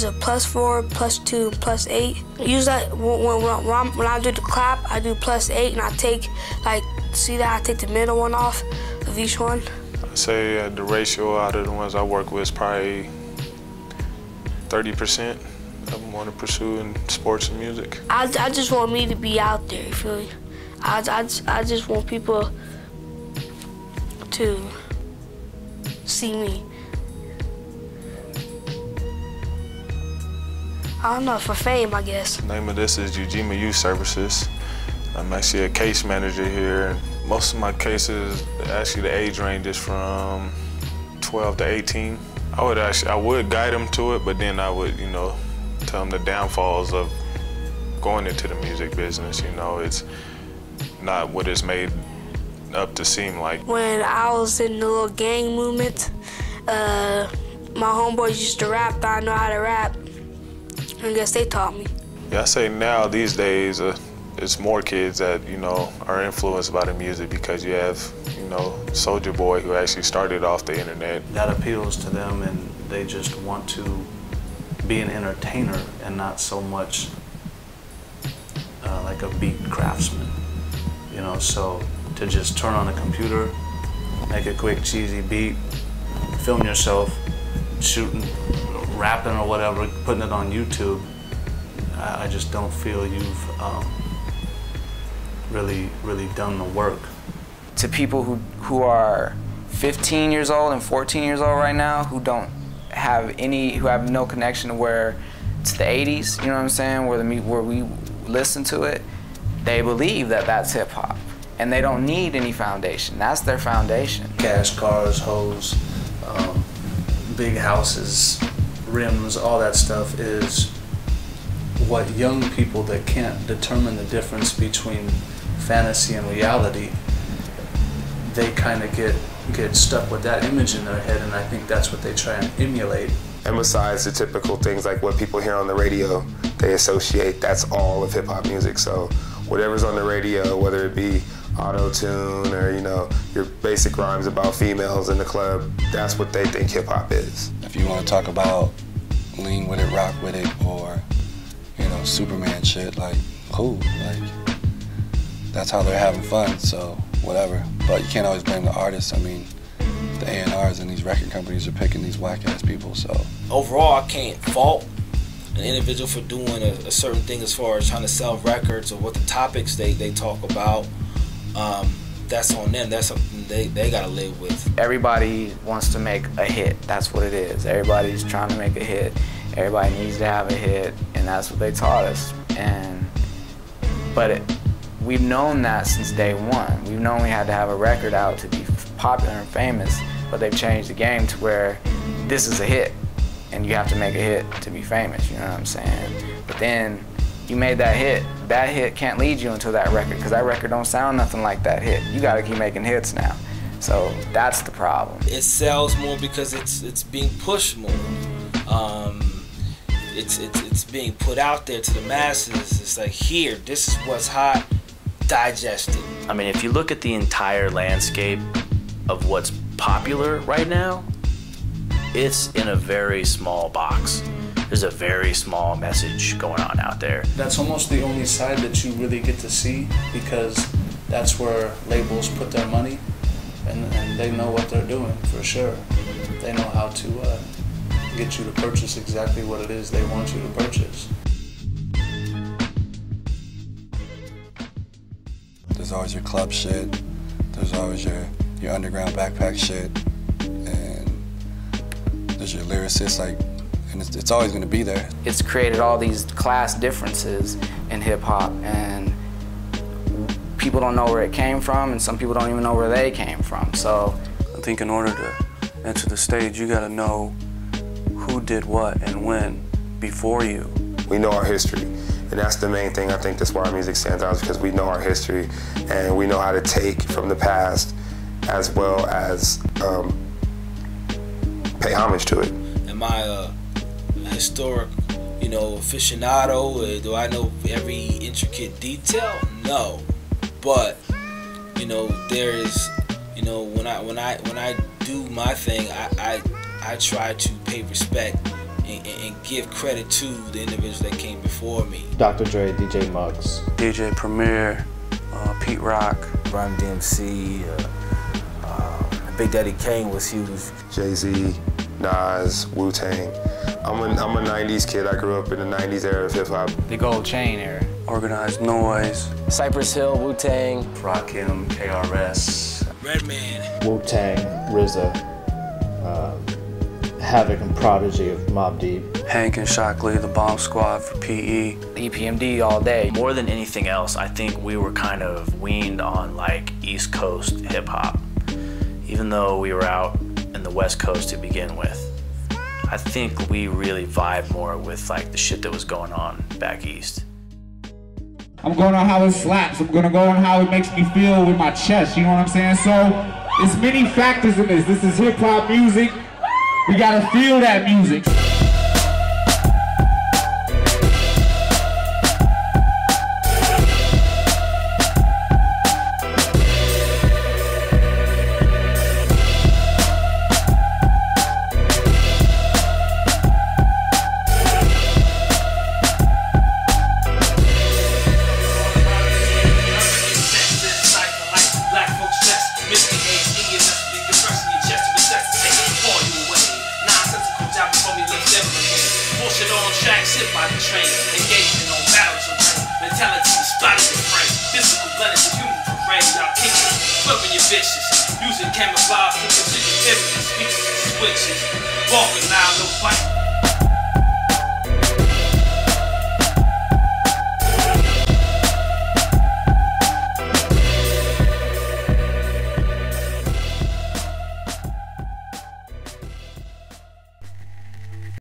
there's a +4, +2, +8. Usually when I do the clap, I do +8, and I take, like, see that? I take the middle one off of each one. I'd say the ratio out of the ones I work with is probably 30% of them want to pursue in sports and music. I just want me to be out there, you feel me? I just want people to see me. I don't know, for fame, I guess. The name of this is Ujima Youth Services. I'm actually a case manager here. Most of my cases, actually the age range is from 12 to 18. I would guide them to it, but then I would, tell them the downfalls of going into the music business. It's not what it's made up to seem like. When I was in the little gang movement, my homeboys used to rap, I know how to rap. I guess they taught me. Yeah, I say now, these days, it's more kids that, are influenced by the music, because you have, Soulja Boy, who actually started off the internet. That appeals to them, and they just want to be an entertainer and not so much like a beat craftsman. So to just turn on a computer, make a quick cheesy beat, film yourself shooting, rapping or whatever, putting it on YouTube, I just don't feel you've really done the work. To people who are 15 years old and 14 years old right now, who have no connection to where it's the 80s, you know what I'm saying, where we listen to it, they believe that that's hip hop, and they don't need any foundation. That's their foundation. Cash, cars, hoes, big houses, rims, all that stuff is what young people that can't determine the difference between fantasy and reality, they kind of get stuck with that image in their head, and I think that's what they try and emulate. And besides the typical things like what people hear on the radio, they associate that's all of hip-hop music. So whatever's on the radio, whether it be auto-tune or, your basic rhymes about females in the club, that's what they think hip-hop is. If you want to talk about lean with it, rock with it, or, Superman shit, like, cool. Like, that's how they're having fun, so whatever. But you can't always blame the artists. I mean, the A&Rs and these record companies are picking these whack-ass people, so. Overall, I can't fault an individual for doing a certain thing as far as trying to sell records or what the topics they talk about. That's on them. That's something they gotta live with. Everybody wants to make a hit. That's what it is. Everybody's trying to make a hit. Everybody needs to have a hit, and that's what they taught us. But we've known that since day one. We've known we had to have a record out to be popular and famous, but they've changed the game to where this is a hit, and you have to make a hit to be famous, you know what I'm saying? But then you made that hit can't lead you into that record, because that record don't sound nothing like that hit. You gotta keep making hits now. So that's the problem. It sells more because it's being pushed more. It's being put out there to the masses. It's like, here, this is what's hot, digest it. I mean, if you look at the entire landscape of what's popular right now, it's in a very small box. There's a very small message going on out there. That's almost the only side that you really get to see, because that's where labels put their money, and they know what they're doing for sure. They know how to get you to purchase exactly what it is they want you to purchase. There's always your club shit. There's always your underground backpack shit, and there's your lyricists, like, and it's always going to be there. It's created all these class differences in hip-hop, and people don't know where it came from, and some people don't even know where they came from. So I think in order to enter the stage, you got to know who did what and when before you. We know our history, and that's the main thing. I think that's why our music stands out, is because we know our history, and we know how to take from the past as well as pay homage to it. Am I a historic, aficionado? Do I know every intricate detail? No, but there is, when I do my thing, I try to pay respect and give credit to the individuals that came before me. Dr. Dre, DJ Muggs, DJ Premier, Pete Rock, Run DMC, Big Daddy Kane was huge. Jay-Z, Nas, Wu-Tang. I'm a 90s kid. I grew up in the 90s era of hip-hop. The Gold Chain era. Organized Noise, Cypress Hill, Wu-Tang. Rakim, KRS, Redman. Wu-Tang, RZA, Havoc and Prodigy of Mobb Deep. Hank and Shockley, the Bomb Squad for PE. EPMD all day. More than anything else, I think we were kind of weaned on like East Coast hip hop. Even though we were out in the West Coast to begin with, I think we really vibe more with like the shit that was going on back East. I'm going on how it slaps. I'm gonna go on how it makes me feel with my chest, you know what I'm saying? So, there's many factors in this. This is hip hop music. We gotta feel that music. Using camouflage to precision, speeches and switches. Walking loud, no fight.